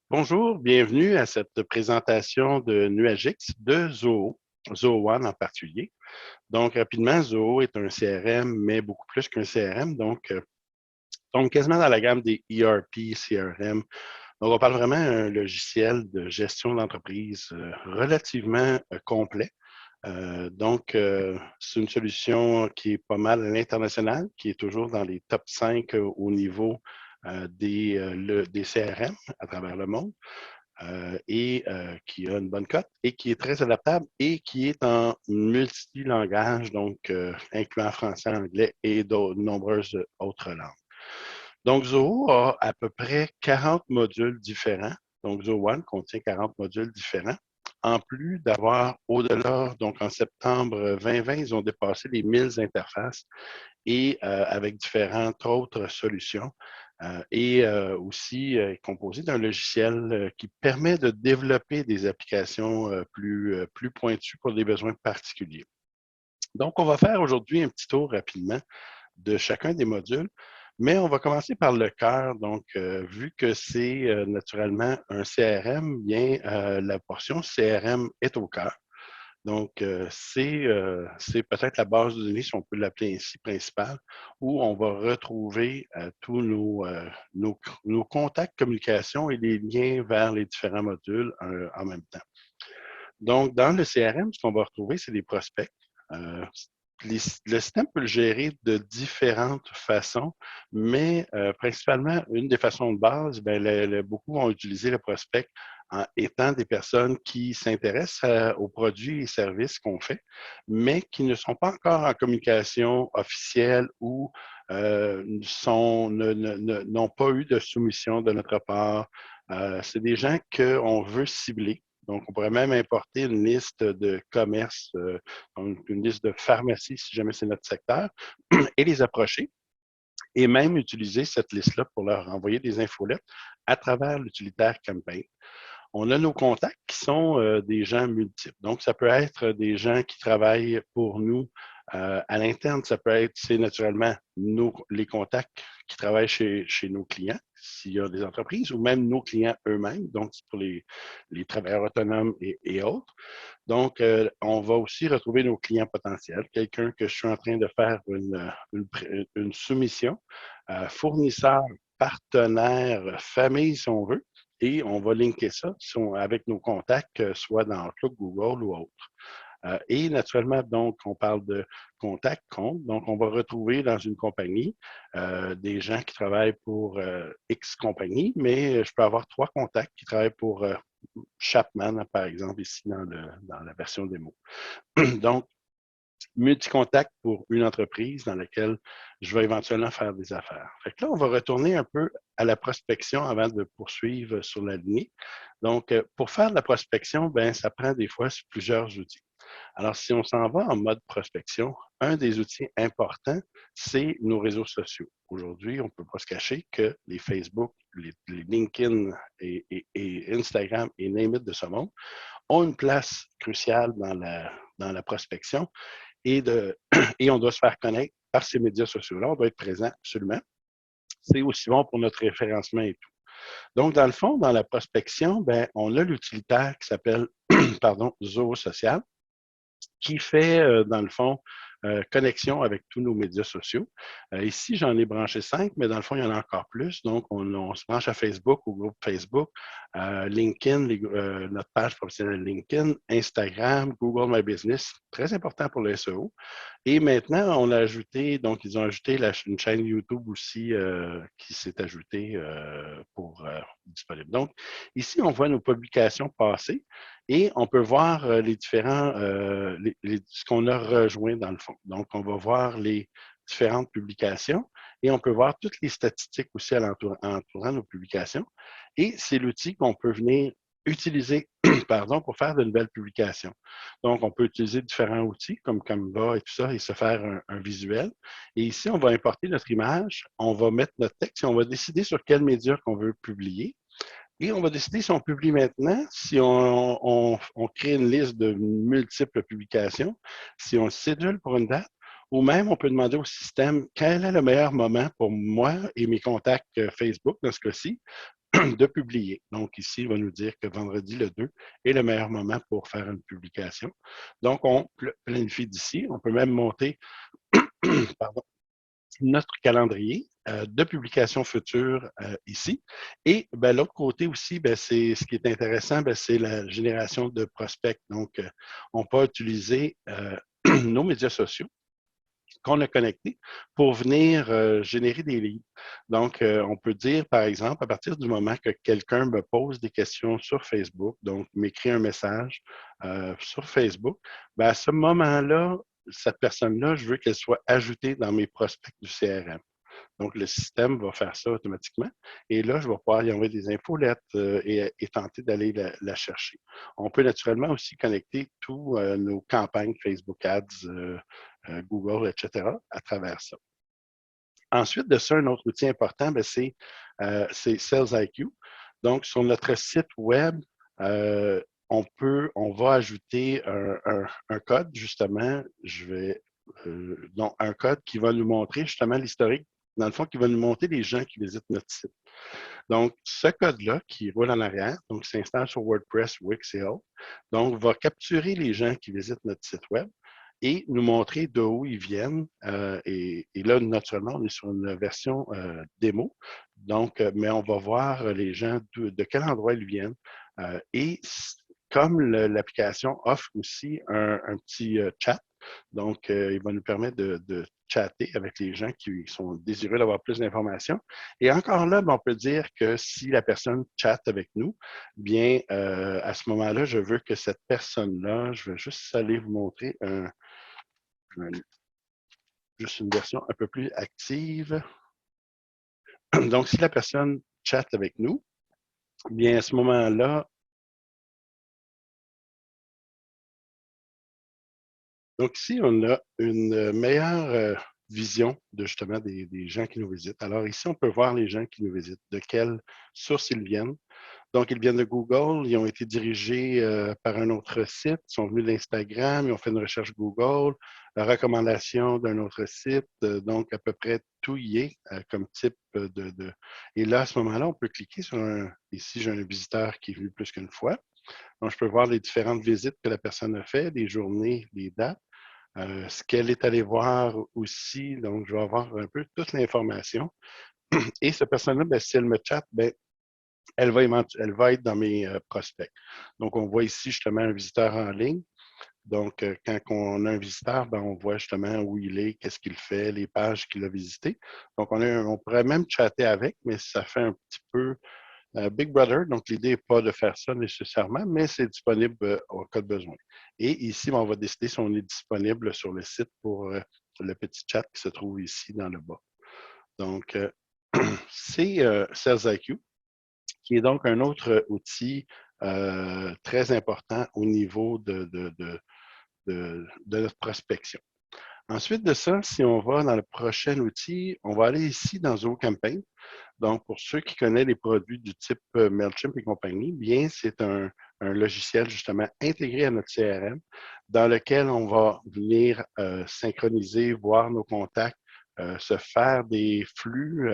Bonjour, bienvenue à cette présentation de Nuagix de Zoho, Zoho One en particulier. Donc, rapidement, Zoho est un CRM, mais beaucoup plus qu'un CRM, donc quasiment dans la gamme des ERP, CRM. Donc, on parle vraiment d'un logiciel de gestion d'entreprise relativement complet. C'est une solution qui est pas mal à l'international, qui est toujours dans les top 5 au niveau des CRM à travers le monde. Qui a une bonne cote et qui est très adaptable et qui est en multilangage, donc incluant français, anglais et de nombreuses autres langues. Donc, Zoho a à peu près 40 modules différents. Donc, Zoho One contient 40 modules différents. En plus d'avoir au-delà, donc en septembre 2020, ils ont dépassé les 1000 interfaces et avec différentes autres solutions. Aussi composé d'un logiciel qui permet de développer des applications plus pointues pour des besoins particuliers. Donc, on va faire aujourd'hui un petit tour rapidement de chacun des modules, mais on va commencer par le cœur. Donc, vu que c'est naturellement un CRM, bien, la portion CRM est au cœur. Donc, c'est peut-être la base de données, si on peut l'appeler ainsi, principale, où on va retrouver tous nos contacts communication et les liens vers les différents modules en même temps. Donc, dans le CRM, ce qu'on va retrouver, c'est des prospects. Euh, le système peut le gérer de différentes façons, mais principalement, une des façons de base, ben, beaucoup vont utiliser le prospect en étant des personnes qui s'intéressent aux produits et services qu'on fait, mais qui ne sont pas encore en communication officielle ou n'ont pas eu de soumission de notre part. C'est des gens qu'on veut cibler. Donc, on pourrait même importer une liste de commerces, une liste de pharmacies, si jamais c'est notre secteur, et les approcher, et même utiliser cette liste-là pour leur envoyer des infolettes à travers l'utilitaire Campaign. On a nos contacts qui sont des gens multiples. Donc, ça peut être des gens qui travaillent pour nous à l'interne. Ça peut être, c'est naturellement les contacts qui travaillent chez nos clients, s'il y a des entreprises, ou même nos clients eux-mêmes, donc c'est pour les travailleurs autonomes et autres. Donc, on va aussi retrouver nos clients potentiels, quelqu'un que je suis en train de faire une soumission, fournisseur, partenaire, famille, si on veut, et on va linker ça avec nos contacts, soit dans Outlook, Google ou autre. Et naturellement, donc, on parle de contact, compte. Donc, on va retrouver dans une compagnie des gens qui travaillent pour X compagnie, mais je peux avoir 3 contacts qui travaillent pour Chapman, par exemple, ici dans la version démo. Donc, multi-contact pour une entreprise dans laquelle je vais éventuellement faire des affaires. Fait que là, on va retourner un peu à la prospection avant de poursuivre sur la lignée. Donc, pour faire de la prospection, ben, ça prend des fois plusieurs outils. Alors, si on s'en va en mode prospection, un des outils importants, c'est nos réseaux sociaux. Aujourd'hui, on ne peut pas se cacher que les Facebook, les LinkedIn et Instagram et name it de ce monde ont une place cruciale dans la prospection et, et on doit se faire connaître par ces médias sociaux-là. On doit être présent absolument. C'est aussi bon pour notre référencement et tout. Donc, dans le fond, dans la prospection, ben, on a l'utilitaire qui s'appelle pardon, Zoho Social, qui fait, dans le fond, connexion avec tous nos médias sociaux. Ici, j'en ai branché 5, mais dans le fond, il y en a encore plus. Donc, on se branche à Facebook, au groupe Facebook, LinkedIn, notre page professionnelle LinkedIn, Instagram, Google My Business, très important pour le SEO. Et maintenant, on a ajouté, donc ils ont ajouté une chaîne YouTube aussi qui s'est ajoutée pour disponible. Donc, ici, on voit nos publications passées et on peut voir les différents, ce qu'on a rejoint dans le fond. Donc, on va voir les différentes publications et on peut voir toutes les statistiques aussi entourant nos publications. Et c'est l'outil qu'on peut venir utiliser pardon, pour faire de nouvelles publications. Donc, on peut utiliser différents outils comme Canva et tout ça et se faire un visuel. Et ici, on va importer notre image, on va mettre notre texte et on va décider sur quel média qu'on veut publier. Et on va décider si on publie maintenant, si on crée une liste de multiples publications, si on le cédule pour une date Ou même, on peut demander au système quel est le meilleur moment pour moi et mes contacts Facebook, dans ce cas-ci, de publier. Donc, ici, il va nous dire que vendredi le 2 est le meilleur moment pour faire une publication. Donc, on planifie d'ici. On peut même monter pardon, notre calendrier de publication future ici. Et ben, l'autre côté aussi, ben, c'est ce qui est intéressant, ben, c'est la génération de prospects. Donc, on peut utiliser nos médias sociaux qu'on a connectés pour venir générer des leads. Donc, on peut dire, par exemple, à partir du moment que quelqu'un me pose des questions sur Facebook, donc m'écrit un message sur Facebook, ben, à ce moment-là, cette personne-là, je veux qu'elle soit ajoutée dans mes prospects du CRM. Donc, le système va faire ça automatiquement. Et là, je vais pouvoir y envoyer des infolettes et tenter d'aller la chercher. On peut naturellement aussi connecter tous nos campagnes Facebook Ads, Google, etc. à travers ça. Ensuite de ça, un autre outil important, ben, c'est Sales IQ. Donc, sur notre site web, euh, on va ajouter un code, justement, donc un code qui va nous montrer justement l'historique, dans le fond, qui va nous montrer les gens qui visitent notre site. Donc, ce code-là qui roule en arrière, donc s'installe sur WordPress, Wix et autres, donc va capturer les gens qui visitent notre site web et nous montrer d'où ils viennent. Et là, naturellement, on est sur une version démo. Donc, mais on va voir les gens de quel endroit ils viennent. Et comme l'application offre aussi un petit chat, donc il va nous permettre de chatter avec les gens qui sont désireux d'avoir plus d'informations. Et encore là, ben, on peut dire que si la personne chatte avec nous, bien, à ce moment-là, je veux que cette personne-là, je vais juste aller vous montrer juste une version un peu plus active. Donc, si la personne chatte avec nous, bien, à ce moment-là, donc ici, on a une meilleure vision de justement des gens qui nous visitent. Alors ici, on peut voir les gens qui nous visitent, de quelle source ils viennent. Donc, ils viennent de Google, ils ont été dirigés par un autre site, ils sont venus d'Instagram, ils ont fait une recherche Google, la recommandation d'un autre site, donc à peu près tout y est comme type de... Et là, à ce moment-là, on peut cliquer sur un... Ici, j'ai un visiteur qui est venu plus qu'une fois. Donc, je peux voir les différentes visites que la personne a fait, les journées, les dates, ce qu'elle est allée voir aussi. Donc, je vais avoir un peu toute l'information. Et cette personne-là, ben, si elle me chatte, ben, elle va être dans mes prospects. Donc, on voit ici justement un visiteur en ligne. Donc, quand on a un visiteur, ben, on voit justement où il est, qu'est-ce qu'il fait, les pages qu'il a visitées. Donc, on pourrait même chatter avec, mais ça fait un petit peu Big Brother. Donc, l'idée n'est pas de faire ça nécessairement, mais c'est disponible au cas de besoin. Et ici, ben, on va décider si on est disponible sur le site pour le petit chat qui se trouve ici dans le bas. Donc, c'est Sales IQ, qui est donc un autre outil très important au niveau de notre prospection. Ensuite de ça, si on va dans le prochain outil, on va aller ici dans ZooCampaign. Donc, pour ceux qui connaissent les produits du type MailChimp et compagnie, bien, c'est un logiciel justement intégré à notre CRM dans lequel on va venir synchroniser, voir nos contacts, se faire des flux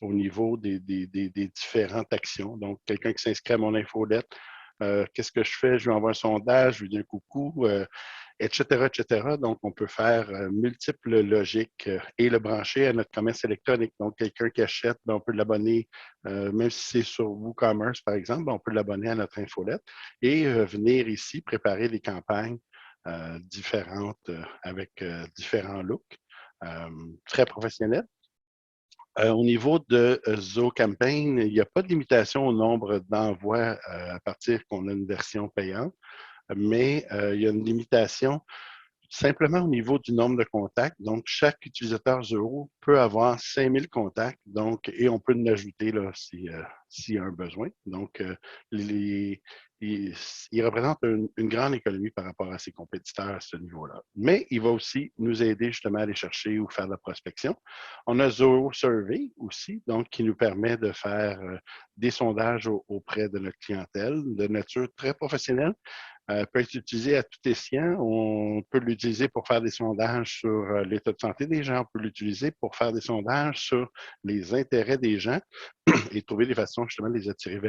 au niveau des différentes actions. Donc, quelqu'un qui s'inscrit à mon infolette, qu'est-ce que je fais? Je lui envoie un sondage, je lui dis un coucou, etc., etc. Donc, on peut faire multiples logiques et le brancher à notre commerce électronique. Donc, quelqu'un qui achète, ben, on peut l'abonner, même si c'est sur WooCommerce, par exemple, ben, on peut l'abonner à notre infolette et venir ici préparer des campagnes différentes avec différents looks, très professionnels. Au niveau de ZooCampaign, il n'y a pas de limitation au nombre d'envois à partir qu'on a une version payante, mais il y a une limitation simplement au niveau du nombre de contacts. Donc, chaque utilisateur Zoho peut avoir 5000 contacts, donc, et on peut l'ajouter là, s'il y a un besoin. Donc, les, il représente une grande économie par rapport à ses compétiteurs à ce niveau-là. Mais il va aussi nous aider justement à aller chercher ou faire de la prospection. On a Zoho Survey aussi, donc qui nous permet de faire des sondages auprès de notre clientèle de nature très professionnelle. Peut être utilisé à tout escient. On peut l'utiliser pour faire des sondages sur l'état de santé des gens. On peut l'utiliser pour faire des sondages sur les intérêts des gens et trouver des façons justement de les attirer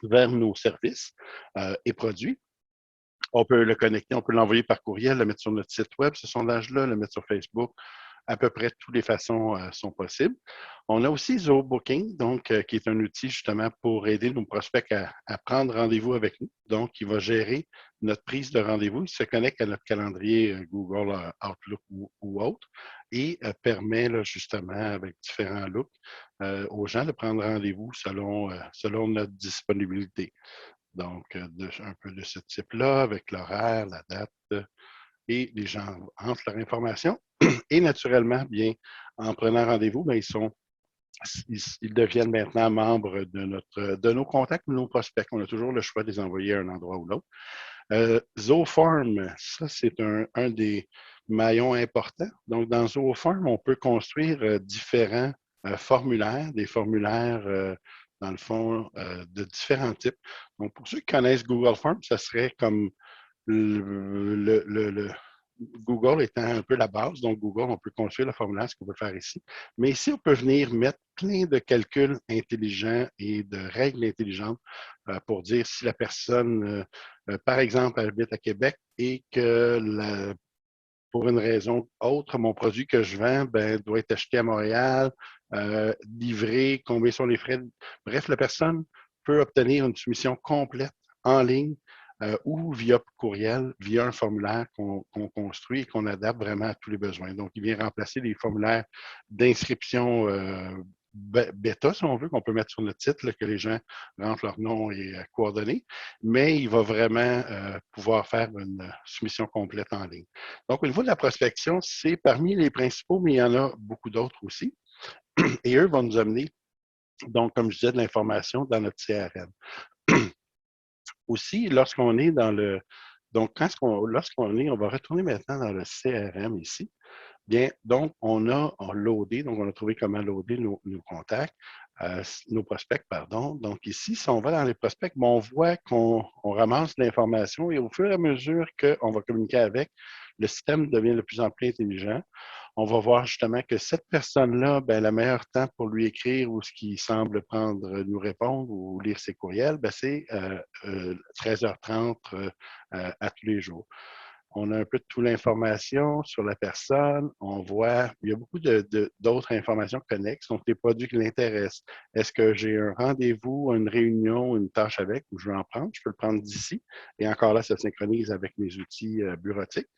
vers nos services et produits. On peut le connecter, on peut l'envoyer par courriel, le mettre sur notre site web, ce sondage-là, le mettre sur Facebook. À peu près toutes les façons sont possibles. On a aussi Zoho Booking, donc, qui est un outil justement pour aider nos prospects à prendre rendez-vous avec nous. Donc, il va gérer notre prise de rendez-vous. Il se connecte à notre calendrier Google Outlook ou autre et permet là, justement, avec différents looks, aux gens de prendre rendez-vous selon notre disponibilité. Donc, un peu de ce type-là, avec l'horaire, la date, et les gens entrent leur information. Et naturellement, bien, en prenant rendez-vous, bien, ils deviennent maintenant membres de nos contacts, de nos prospects. On a toujours le choix de les envoyer à un endroit ou l'autre. Zoofarm, ça, c'est un des maillons importants. Donc, dans Zoofarm, on peut construire différents formulaires, des formulaires, dans le fond, de différents types. Donc, pour ceux qui connaissent Google Forms, ça serait comme le Google étant un peu la base. Donc, Google, on peut construire le formulaire, ce qu'on peut faire ici. Mais ici, on peut venir mettre plein de calculs intelligents et de règles intelligentes pour dire si la personne, par exemple, habite à Québec et que pour une raison autre, mon produit que je vends doit être acheté à Montréal, livré, combien sont les frais. Bref, la personne peut obtenir une soumission complète en ligne ou via courriel, via un formulaire qu'on construit et qu'on adapte vraiment à tous les besoins. Donc, il vient remplacer les formulaires d'inscription bêta, si on veut, qu'on peut mettre sur notre site, là, que les gens rentrent leur nom et coordonnées, mais il va vraiment pouvoir faire une soumission complète en ligne. Donc, au niveau de la prospection, c'est parmi les principaux, mais il y en a beaucoup d'autres aussi. Et eux vont nous amener, donc, comme je disais, de l'information dans notre CRM. Aussi, lorsqu'on est dans le... Donc, lorsqu'on est, on va retourner maintenant dans le CRM ici. Bien, donc, on a loadé, donc on a trouvé comment loader nos contacts, nos prospects, pardon. Donc, ici, si on va dans les prospects, on voit qu'on ramasse de l'information et au fur et à mesure qu'on va communiquer avec, le système devient de plus en plus intelligent. On va voir justement que cette personne-là, le meilleur temps pour lui écrire ou ce qui semble prendre, nous répondre ou lire ses courriels, c'est 13h30 à tous les jours. On a un peu de toute l'information sur la personne. On voit, il y a beaucoup d'autres informations connexes, donc des produits qui l'intéressent. Est-ce que j'ai un rendez-vous, une réunion, une tâche avec, ou je veux en prendre? Je peux le prendre d'ici. Et encore là, ça synchronise avec mes outils bureautiques.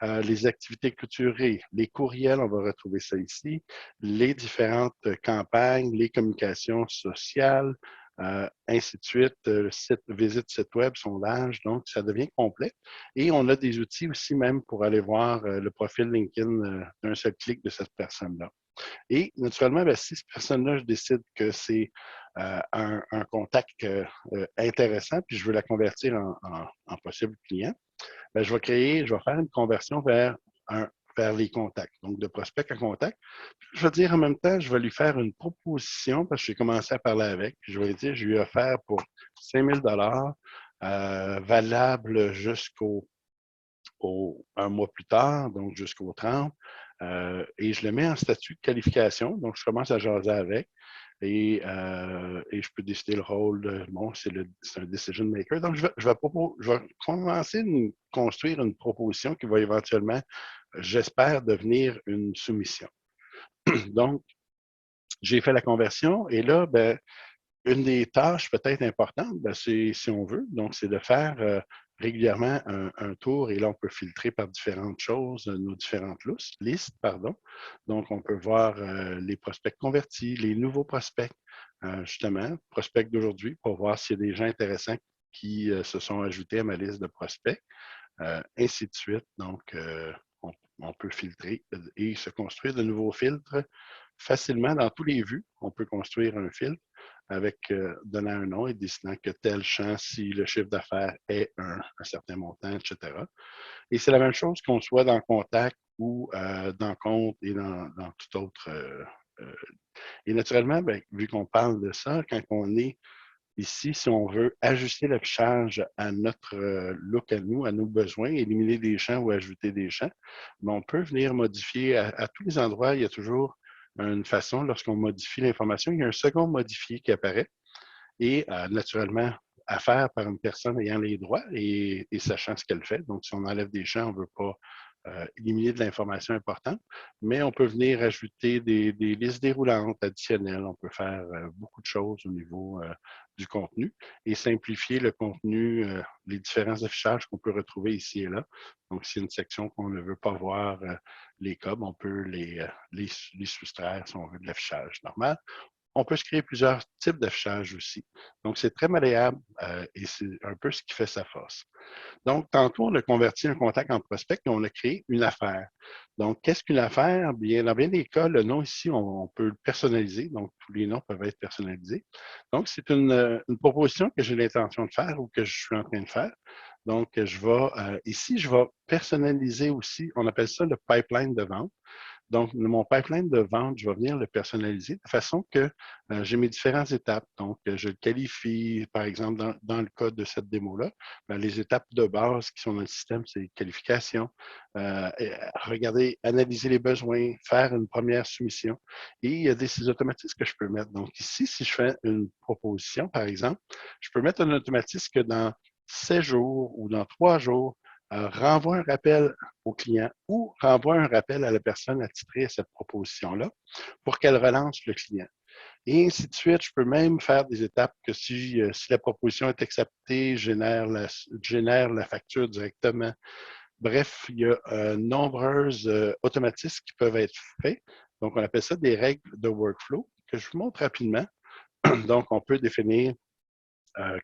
Les activités clôturées, les courriels, on va retrouver ça ici, les différentes campagnes, les communications sociales, ainsi de suite, visite site web, sondage, donc ça devient complet. Et on a des outils aussi même pour aller voir le profil LinkedIn d'un seul clic de cette personne-là. Et naturellement, si cette personne-là, je décide que c'est un contact intéressant, puis je veux la convertir en possible client, je vais faire une conversion vers les contacts, donc de prospect à contact. Je vais dire en même temps, je vais lui faire une proposition parce que j'ai commencé à parler avec. Puis je vais lui dire, je lui ai offert pour 5 000 valable jusqu'au un mois plus tard, donc jusqu'au 30. Et je le mets en statut de qualification. Donc, je commence à jaser avec. Et je peux décider le rôle de, bon, c'est un decision maker. Donc, je vais commencer à construire une proposition qui va éventuellement, j'espère, devenir une soumission. Donc, j'ai fait la conversion et là, une des tâches peut-être importantes, c'est, si on veut, donc c'est de faire régulièrement un tour et là, on peut filtrer par différentes choses, nos différentes listes, pardon. Donc, on peut voir les prospects convertis, les nouveaux prospects, justement, prospects d'aujourd'hui, pour voir s'il y a des gens intéressants qui se sont ajoutés à ma liste de prospects, ainsi de suite. Donc, on peut filtrer et se construire de nouveaux filtres facilement dans tous les vues. On peut construire un filtre avec donnant un nom et décidant que tel champ, si le chiffre d'affaires est un certain montant, etc. Et c'est la même chose qu'on soit dans Contact ou dans Compte et dans tout autre. Et naturellement, ben, vu qu'on parle de ça, quand on est ici, si on veut ajuster l'affichage à notre look à nous, à nos besoins, éliminer des champs ou ajouter des champs, ben, on peut venir modifier à tous les endroits. Il y a toujours une façon, lorsqu'on modifie l'information, il y a un second modifié qui apparaît et naturellement à faire par une personne ayant les droits et sachant ce qu'elle fait. Donc, si on enlève des champs, on ne veut pas éliminer de l'information importante, mais on peut venir ajouter des listes déroulantes additionnelles. On peut faire beaucoup de choses au niveau du contenu et simplifier le contenu, les différents affichages qu'on peut retrouver ici et là. Donc, s'il y a une section qu'on ne veut pas voir les codes, on peut les soustraire si on veut de l'affichage normal. On peut se créer plusieurs types d'affichage aussi. Donc, c'est très malléable et c'est un peu ce qui fait sa force. Donc, tantôt, on a converti un contact en prospect et on a créé une affaire. Donc, qu'est-ce qu'une affaire? Bien, dans bien des cas, le nom ici, on peut le personnaliser. Donc, tous les noms peuvent être personnalisés. Donc, c'est une proposition que j'ai l'intention de faire ou que je suis en train de faire. Donc, ici, je vais personnaliser aussi, on appelle ça le pipeline de vente. Donc, mon pipeline de vente, je vais venir le personnaliser de façon que j'ai mes différentes étapes. Donc, je le qualifie, par exemple, dans le cas de cette démo-là, ben, les étapes de base qui sont dans le système, c'est qualification, regarder, analyser les besoins, faire une première soumission. Et il y a ces automatismes que je peux mettre. Donc, ici, si je fais une proposition, par exemple, je peux mettre un automatisme que dans 7 jours ou dans 3 jours, renvoie un rappel au client ou renvoie un rappel à la personne attitrée à cette proposition-là pour qu'elle relance le client. Et ainsi de suite, je peux même faire des étapes que si la proposition est acceptée, génère la facture directement. Bref, il y a nombreuses automatismes qui peuvent être faits. Donc, on appelle ça des règles de workflow que je vous montre rapidement. Donc, on peut définir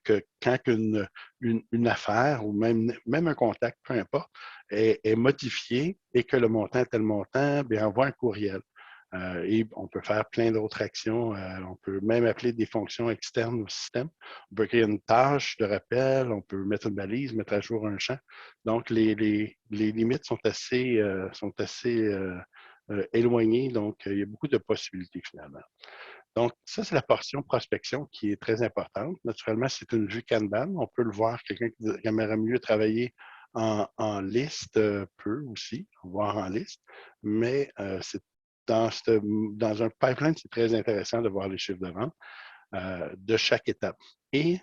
que quand une affaire ou même un contact, peu importe, est modifié et que le montant est tel montant, bien, envoie un courriel. Et on peut faire plein d'autres actions. On peut même appeler des fonctions externes au système. On peut créer une tâche de rappel, on peut mettre une balise, mettre à jour un champ. Donc, les limites sont assez éloignées. Donc, il y a beaucoup de possibilités finalement. Donc, ça, c'est la portion prospection qui est très importante. Naturellement, c'est une vue Kanban. On peut le voir. Quelqu'un qui aimerait mieux travailler en liste peut aussi voir en liste, mais c'est dans un pipeline, c'est très intéressant de voir les chiffres de vente de chaque étape. Et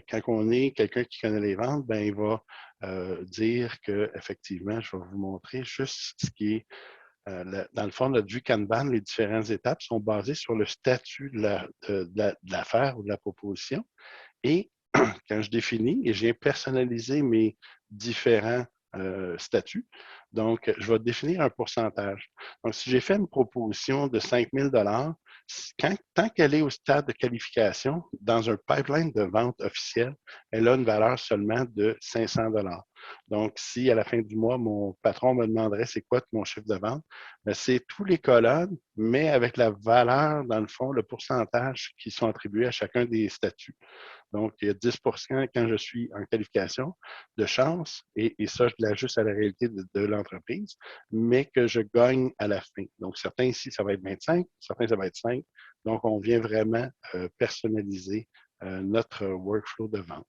quand on est quelqu'un qui connaît les ventes, ben, il va dire que effectivement, je vais vous montrer juste ce qui est dans le fond, notre vue Kanban, les différentes étapes sont basées sur le statut de l'affaire ou de la proposition. Et quand je définis et j'ai personnalisé mes différents statuts, donc je vais définir un pourcentage. Donc, si j'ai fait une proposition de 5 000 tant qu'elle est au stade de qualification, dans un pipeline de vente officiel, elle a une valeur seulement de 500 Donc, si à la fin du mois, mon patron me demanderait c'est quoi mon chiffre de vente, c'est tous les colonnes, mais avec la valeur, dans le fond, le pourcentage qui sont attribués à chacun des statuts. Donc, il y a 10 quand je suis en qualification de chance, et ça, je l'ajuste à la réalité de l'entreprise, mais que je gagne à la fin. Donc, certains ici, ça va être 25, certains, ça va être 5. Donc, on vient vraiment personnaliser notre workflow de vente.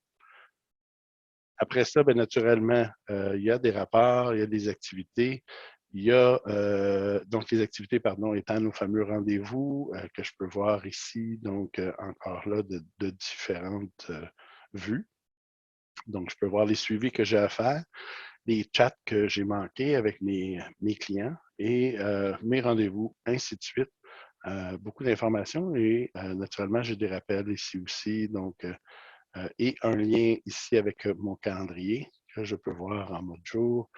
Après ça, bien, naturellement, il y a des rapports, il y a des activités. Il y a donc les activités, pardon, étant nos fameux rendez-vous que je peux voir ici, donc encore là, de différentes vues. Donc, je peux voir les suivis que j'ai à faire, les chats que j'ai manqués avec mes clients et mes rendez-vous, ainsi de suite. Beaucoup d'informations et naturellement, j'ai des rappels ici aussi. Donc, et un lien ici avec mon calendrier que je peux voir en mode jour,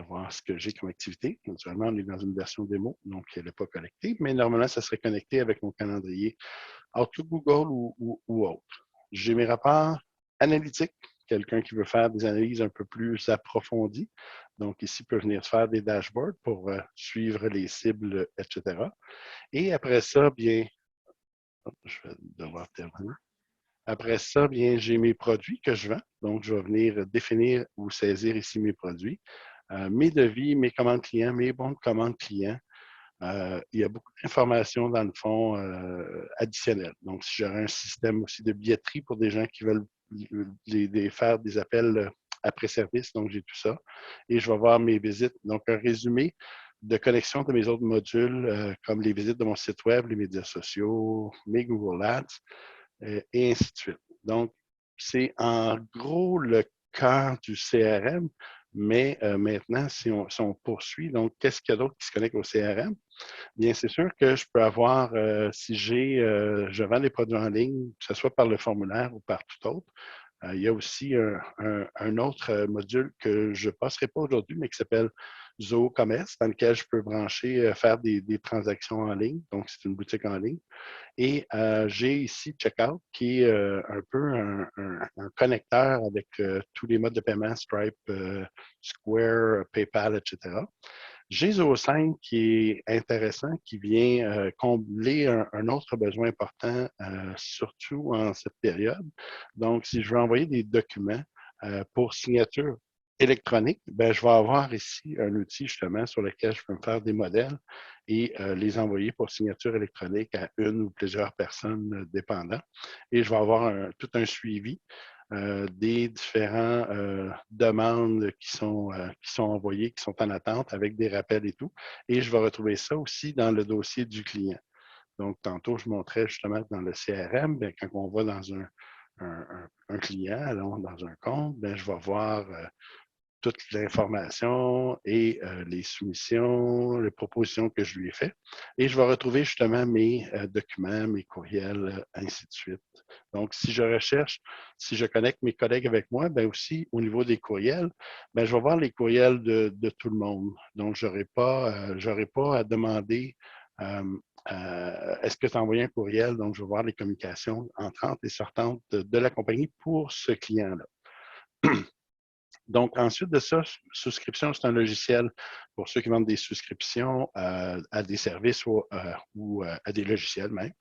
voir ce que j'ai comme activité. Naturellement, on est dans une version démo, donc elle n'est pas connectée, mais normalement, ça serait connecté avec mon calendrier Outlook Google ou autre. J'ai mes rapports analytiques quelqu'un qui veut faire des analyses un peu plus approfondies. Donc, ici, peut venir faire des dashboards pour suivre les cibles, etc. Et après ça, bien, je vais devoir terminer. Après ça, bien, j'ai mes produits que je vends. Donc, je vais venir définir ou saisir ici mes produits, mes devis, mes commandes clients, mes bons de commande clients. Il y a beaucoup d'informations dans le fond additionnelles. Donc, si j'aurais un système aussi de billetterie pour des gens qui veulent faire des appels après service, donc j'ai tout ça. Et je vais voir mes visites. Donc, un résumé de connexion de mes autres modules, comme les visites de mon site web, les médias sociaux, mes Google Ads, et ainsi de suite. Donc, c'est en gros le cœur du CRM, mais maintenant, si on poursuit, donc, qu'est-ce qu'il y a d'autre qui se connecte au CRM? Bien, c'est sûr que je peux avoir, si je vends des produits en ligne, que ce soit par le formulaire ou par tout autre, il y a aussi un autre module que je ne passerai pas aujourd'hui, mais qui s'appelle Zoho Commerce, dans lequel je peux brancher, faire des transactions en ligne. Donc, c'est une boutique en ligne. Et j'ai ici Checkout, qui est un peu un connecteur avec tous les modes de paiement, Stripe, Square, PayPal, etc. J'ai Zoho5 qui est intéressant, qui vient combler un autre besoin important, surtout en cette période. Donc, si je veux envoyer des documents pour signature électronique, ben, je vais avoir ici un outil justement sur lequel je peux me faire des modèles et les envoyer pour signature électronique à une ou plusieurs personnes dépendantes. Et je vais avoir tout un suivi des différentes demandes qui sont envoyées, qui sont en attente avec des rappels et tout. Et je vais retrouver ça aussi dans le dossier du client. Donc, tantôt, je montrais justement que dans le CRM, bien, quand on va dans un client, allons dans un compte, bien, je vais voir toute l'information et les soumissions, les propositions que je lui ai faites. Et je vais retrouver justement mes documents, mes courriels, ainsi de suite. Donc, si je recherche, si je connecte mes collègues avec moi, bien aussi au niveau des courriels, bien, je vais voir les courriels de tout le monde. Donc, je n'aurai pas à demander est-ce que tu as envoyé un courriel? Donc, je vais voir les communications entrantes et sortantes de la compagnie pour ce client-là. Donc, ensuite de ça, souscription, c'est un logiciel pour ceux qui vendent des souscriptions à des services ou à des logiciels même.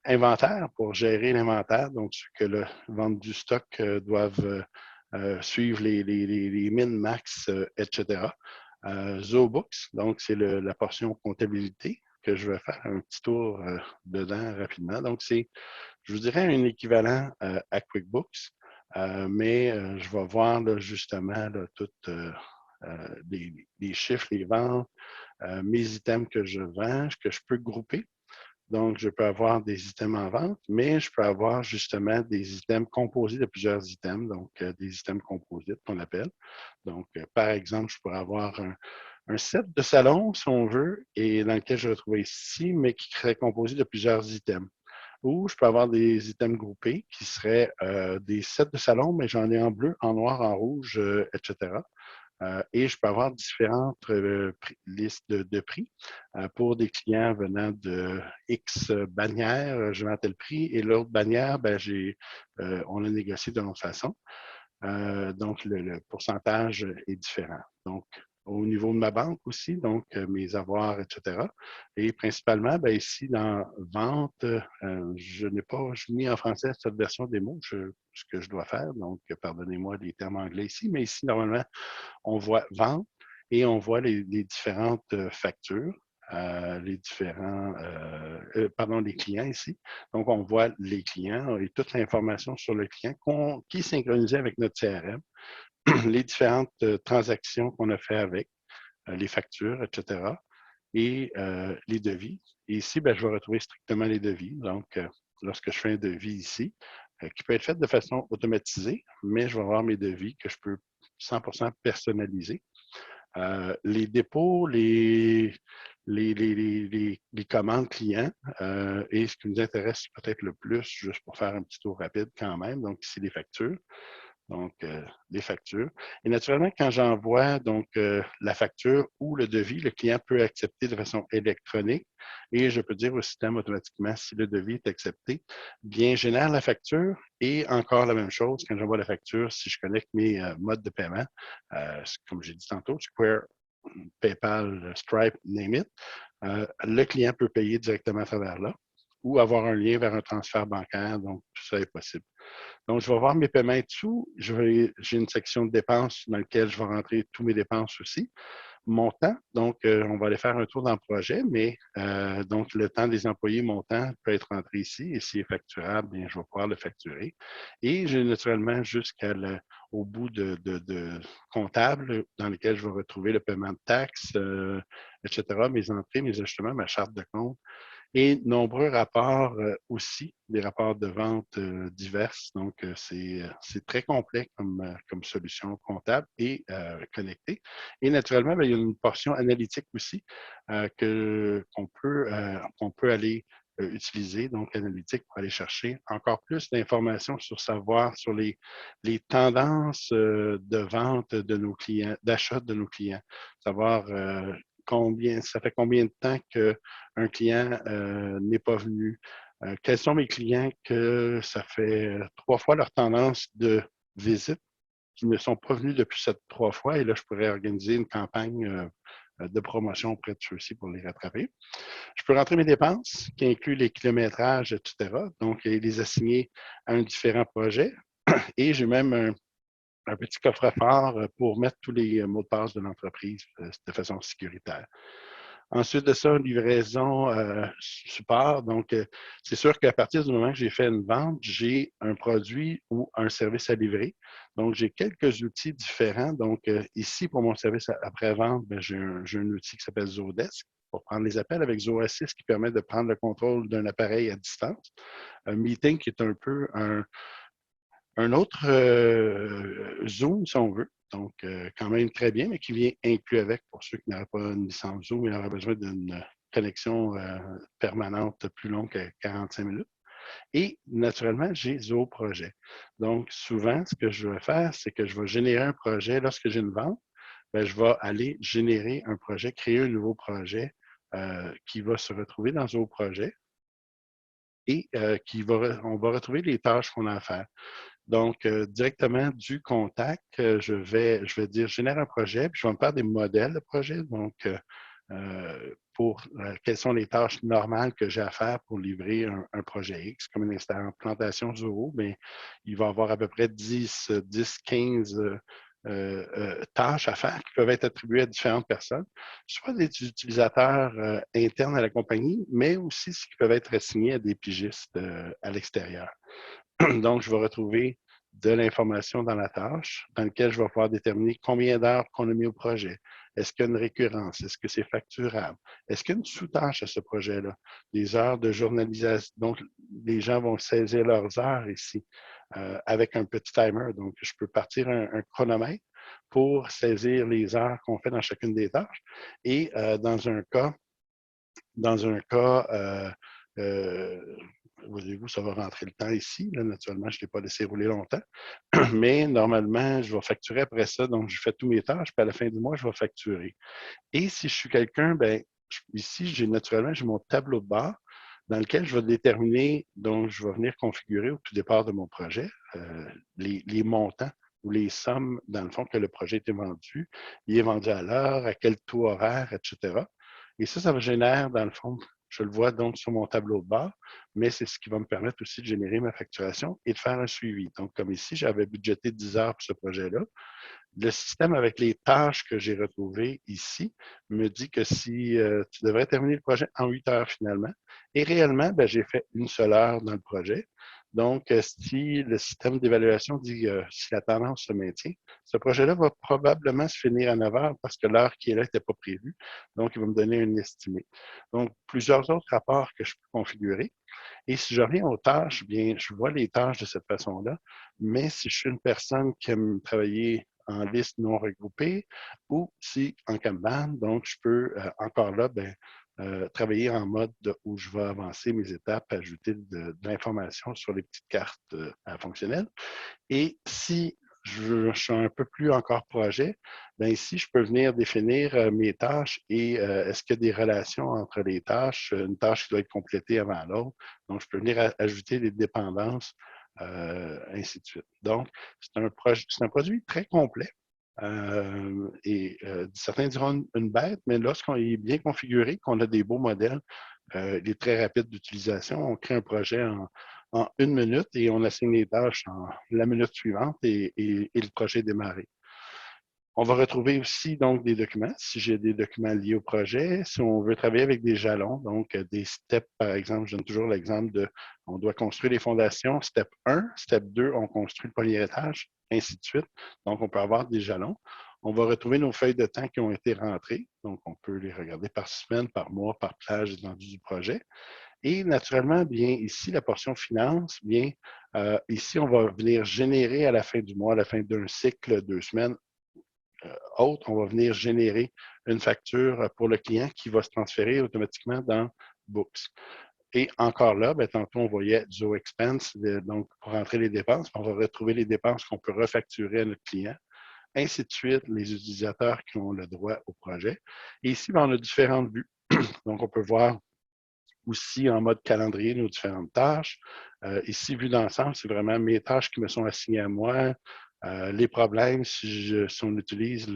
Inventaire pour gérer l'inventaire, donc ceux que le vente du stock doivent suivre les min, max, etc. Zobooks, donc c'est la portion comptabilité que je vais faire un petit tour dedans rapidement. Donc, c'est, je vous dirais, un équivalent à QuickBooks. Mais je vais voir là, justement là, tous les chiffres, les ventes, mes items que je vends, que je peux grouper. Donc, je peux avoir des items en vente, mais je peux avoir justement des items composés de plusieurs items, donc des items composites qu'on appelle. Donc, par exemple, je pourrais avoir un set de salon, si on veut, et dans lequel je vais retrouver ici, mais qui serait composé de plusieurs items. Ou je peux avoir des items groupés qui seraient des sets de salon, mais j'en ai en bleu, en noir, en rouge, etc. Et je peux avoir différentes listes de prix pour des clients venant de X bannières, je vends à tel prix, et l'autre bannière, ben, on a négocié de l'autre façon. Donc, le pourcentage est différent. Donc, au niveau de ma banque aussi, donc mes avoirs, etc. Et principalement, ben, ici, dans vente, je n'ai pas mis en français cette version des mots, ce que je dois faire. Donc, pardonnez-moi les termes anglais ici, mais ici, normalement, on voit vente et on voit les différentes factures, les clients ici. Donc, on voit les clients et toute l'information sur le client qui est synchronisée avec notre CRM, les différentes transactions qu'on a fait avec, les factures, etc. et les devis. Et ici, ben, je vais retrouver strictement les devis. Donc, lorsque je fais un devis ici, qui peut être fait de façon automatisée, mais je vais avoir mes devis que je peux 100% personnaliser. Les dépôts, les commandes clients et ce qui nous intéresse peut-être le plus, juste pour faire un petit tour rapide quand même, donc ici les factures. donc les factures. Et naturellement, quand j'envoie donc la facture ou le devis, le client peut accepter de façon électronique et je peux dire au système automatiquement si le devis est accepté, bien génère la facture et encore la même chose, quand j'envoie la facture, si je connecte mes modes de paiement, comme j'ai dit tantôt, Square, PayPal, Stripe, name it, le client peut payer directement à travers là ou avoir un lien vers un transfert bancaire, donc tout ça est possible. Donc, je vais voir mes paiements et tout. J'ai une section de dépenses dans laquelle je vais rentrer tous mes dépenses aussi. Mon temps, donc, on va aller faire un tour dans le projet, mais donc, le temps des employés, mon temps peut être rentré ici. Et s'il est facturable, bien, je vais pouvoir le facturer. Et j'ai naturellement au bout de comptable dans lequel je vais retrouver le paiement de taxes, etc., mes entrées, mes ajustements, ma charte de compte et nombreux rapports aussi, des rapports de vente diverses. Donc, c'est très complet comme solution comptable et connectée. Et naturellement, bien, il y a une portion analytique aussi qu'on peut aller utiliser, donc analytique, pour aller chercher encore plus d'informations sur les tendances de vente de nos clients, d'achat de nos clients, savoir ça fait combien de temps qu'un client n'est pas venu. Quels sont mes clients que ça fait 3 fois leur tendance de visite qui ne sont pas venus depuis cette 3 fois? Et là, je pourrais organiser une campagne de promotion auprès de ceux-ci pour les rattraper. Je peux rentrer mes dépenses qui incluent les kilométrages, etc. Donc, et les assigner à un différent projet. Et j'ai même un petit coffre-fort pour mettre tous les mots de passe de l'entreprise de façon sécuritaire. Ensuite de ça, livraison support. Donc, c'est sûr qu'à partir du moment que j'ai fait une vente, j'ai un produit ou un service à livrer. Donc, j'ai quelques outils différents. Donc, ici, pour mon service après-vente, j'ai un outil qui s'appelle Zodesk pour prendre les appels avec ZoAssist qui permet de prendre le contrôle d'un appareil à distance. Un meeting qui est un peu un autre Zoom, si on veut. Donc, quand même très bien, mais qui vient inclus avec pour ceux qui n'auraient pas une licence Zoom et auraient besoin d'une connexion permanente plus longue que 45 minutes. Et naturellement, j'ai Zoho Projet. Donc, souvent, ce que je vais faire, c'est que je vais générer un projet. Lorsque j'ai une vente, bien, je vais aller générer un projet, créer un nouveau projet qui va se retrouver dans Zoho Projet et on va retrouver les tâches qu'on a à faire. Donc, directement du contact, je vais dire génère un projet, puis je vais me faire des modèles de projet. Donc, pour quelles sont les tâches normales que j'ai à faire pour livrer un projet X, comme une implantation Zoho, mais il va y avoir à peu près 15 tâches à faire qui peuvent être attribuées à différentes personnes, soit des utilisateurs internes à la compagnie, mais aussi qui peuvent être assignés à des pigistes à l'extérieur. Donc, je vais retrouver de l'information dans la tâche, dans laquelle je vais pouvoir déterminer combien d'heures qu'on a mis au projet. Est-ce qu'il y a une récurrence? Est-ce que c'est facturable? Est-ce qu'il y a une sous-tâche à ce projet-là? Des heures de journalisation. Donc, les gens vont saisir leurs heures ici avec un petit timer. Donc, je peux partir un chronomètre pour saisir les heures qu'on fait dans chacune des tâches. Et dans un cas voyez-vous, ça va rentrer le temps ici. Là, naturellement, je ne l'ai pas laissé rouler longtemps. Mais normalement, je vais facturer après ça. Donc, je fais tous mes tâches, puis à la fin du mois, je vais facturer. Et si je suis quelqu'un, ben, ici, naturellement, j'ai mon tableau de bord dans lequel je vais déterminer, donc je vais venir configurer au tout départ de mon projet les montants ou les sommes, dans le fond, que le projet était vendu. Il est vendu à l'heure, à quel taux horaire, etc. Et ça me génère, dans le fond, je le vois donc sur mon tableau de bord, mais c'est ce qui va me permettre aussi de générer ma facturation et de faire un suivi. Donc, comme ici, j'avais budgété 10 heures pour ce projet-là. Le système avec les tâches que j'ai retrouvées ici me dit que si tu devrais terminer le projet en 8 heures finalement. Et réellement, ben, j'ai fait une seule heure dans le projet. Donc, si le système d'évaluation dit si la tendance se maintient, ce projet-là va probablement se finir à 9 heures parce que l'heure qui est là n'était pas prévue. Donc, il va me donner un estimé. Donc, plusieurs autres rapports que je peux configurer. Et si je reviens aux tâches, bien, je vois les tâches de cette façon-là, mais si je suis une personne qui aime travailler en liste non regroupée ou si en Kanban, donc je peux encore là, ben, travailler en mode où je vais avancer mes étapes, ajouter de l'information sur les petites cartes fonctionnelles. Et si je suis un peu plus encore projet, bien ici, je peux venir définir mes tâches et est-ce qu'il y a des relations entre les tâches, une tâche qui doit être complétée avant l'autre. Donc, je peux venir ajouter des dépendances, ainsi de suite. Donc, c'est un produit très complet. Certains diront une bête, mais lorsqu'on est bien configuré, qu'on a des beaux modèles, il est très rapide d'utilisation. On crée un projet en 1 minute et on assigne les tâches en la minute suivante et le projet est démarré. On va retrouver aussi donc des documents, si j'ai des documents liés au projet. Si on veut travailler avec des jalons, donc des steps, par exemple, je donne toujours l'exemple de on doit construire les fondations, step 1, step 2, on construit le premier étage, ainsi de suite. Donc, on peut avoir des jalons. On va retrouver nos feuilles de temps qui ont été rentrées. Donc, on peut les regarder par semaine, par mois, par plage étendue du projet. Et naturellement, bien ici, la portion finance, bien ici, on va venir générer à la fin du mois, à la fin d'un cycle, 2 semaines, autre, on va venir générer une facture pour le client qui va se transférer automatiquement dans Books. Et encore là, bien, tantôt, on voyait Zo Expense, donc pour rentrer les dépenses, on va retrouver les dépenses qu'on peut refacturer à notre client. Ainsi de suite, les utilisateurs qui ont le droit au projet. Et ici, bien, on a différentes vues. Donc, on peut voir aussi en mode calendrier nos différentes tâches. Ici, vu d'ensemble, c'est vraiment mes tâches qui me sont assignées à moi. Les problèmes, si on utilise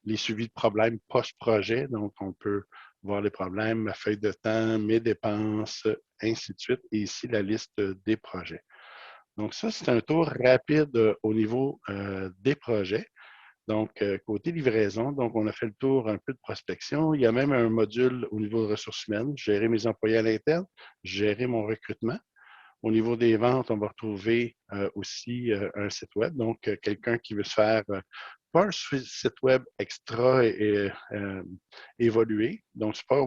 les suivis de problèmes post-projet, donc on peut voir les problèmes, ma feuille de temps, mes dépenses, ainsi de suite. Et ici, la liste des projets. Donc ça, c'est un tour rapide au niveau des projets. Donc, côté livraison, donc on a fait le tour un peu de prospection. Il y a même un module au niveau de ressources humaines, gérer mes employés à l'interne, gérer mon recrutement. Au niveau des ventes, on va retrouver aussi un site web. Donc, quelqu'un qui veut se faire pas un site web extra évolué. Donc, c'est pas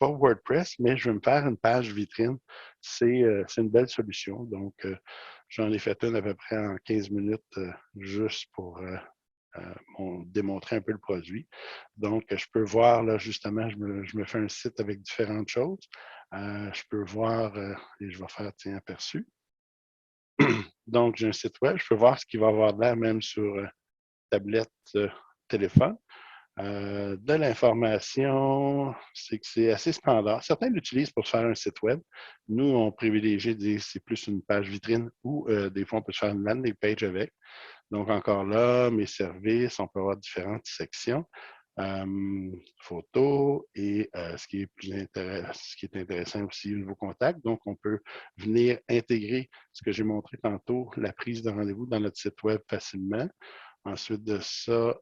WordPress, mais je vais me faire une page vitrine. C'est une belle solution. Donc, j'en ai fait une à peu près en 15 minutes juste pour démontrer un peu le produit. Donc, je peux voir, là, justement, je me fais un site avec différentes choses. Je peux voir, et je vais faire, tiens, aperçu. Donc, j'ai un site web, je peux voir ce qui va avoir l'air même sur tablette, téléphone. De l'information, c'est que c'est assez standard. Certains l'utilisent pour faire un site web. Nous, on privilégie de dire c'est plus une page vitrine ou des fois, on peut faire une landing page avec. Donc, encore là, mes services, on peut avoir différentes sections. Photos et ce qui est intéressant aussi au niveau contact. Donc, on peut venir intégrer ce que j'ai montré tantôt, la prise de rendez-vous dans notre site web facilement. Ensuite de ça,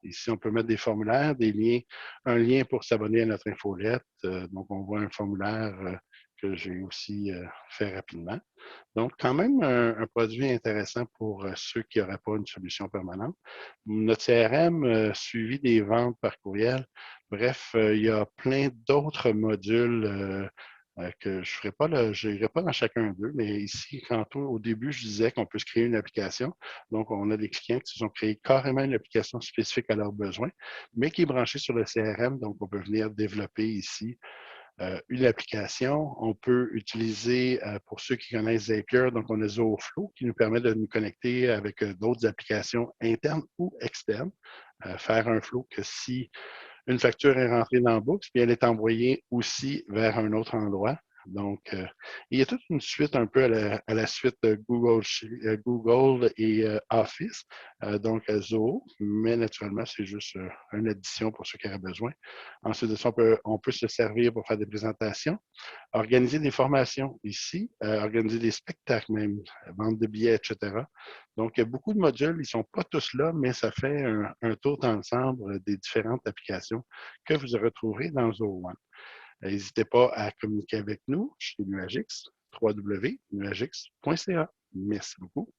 ici, on peut mettre des formulaires, des liens, un lien pour s'abonner à notre infolette. Donc, on voit un formulaire que j'ai aussi fait rapidement. Donc, quand même, un produit intéressant pour ceux qui n'auraient pas une solution permanente. Notre CRM, suivi des ventes par courriel. Bref, il y a plein d'autres modules que je ferai pas, je n'irai pas dans chacun d'eux, mais ici, au début, je disais qu'on peut se créer une application. Donc, on a des clients qui se sont créés carrément une application spécifique à leurs besoins, mais qui est branchée sur le CRM. Donc, on peut venir développer ici une application. On peut utiliser, pour ceux qui connaissent Zapier, donc on a Zooflow qui nous permet de nous connecter avec d'autres applications internes ou externes. Faire un flow que si une facture est rentrée dans Books, puis elle est envoyée aussi vers un autre endroit. Donc, il y a toute une suite un peu à la suite de Google et Office, donc Zoho, mais naturellement, c'est juste une addition pour ceux qui auraient besoin. Ensuite de ça, on peut se servir pour faire des présentations, organiser des formations ici, organiser des spectacles même, vente de billets, etc. Donc, il y a beaucoup de modules, ils ne sont pas tous là, mais ça fait un tour d'ensemble des différentes applications que vous retrouverez dans Zoho One. N'hésitez pas à communiquer avec nous chez Nuagix, www.nuagix.ca. Merci beaucoup.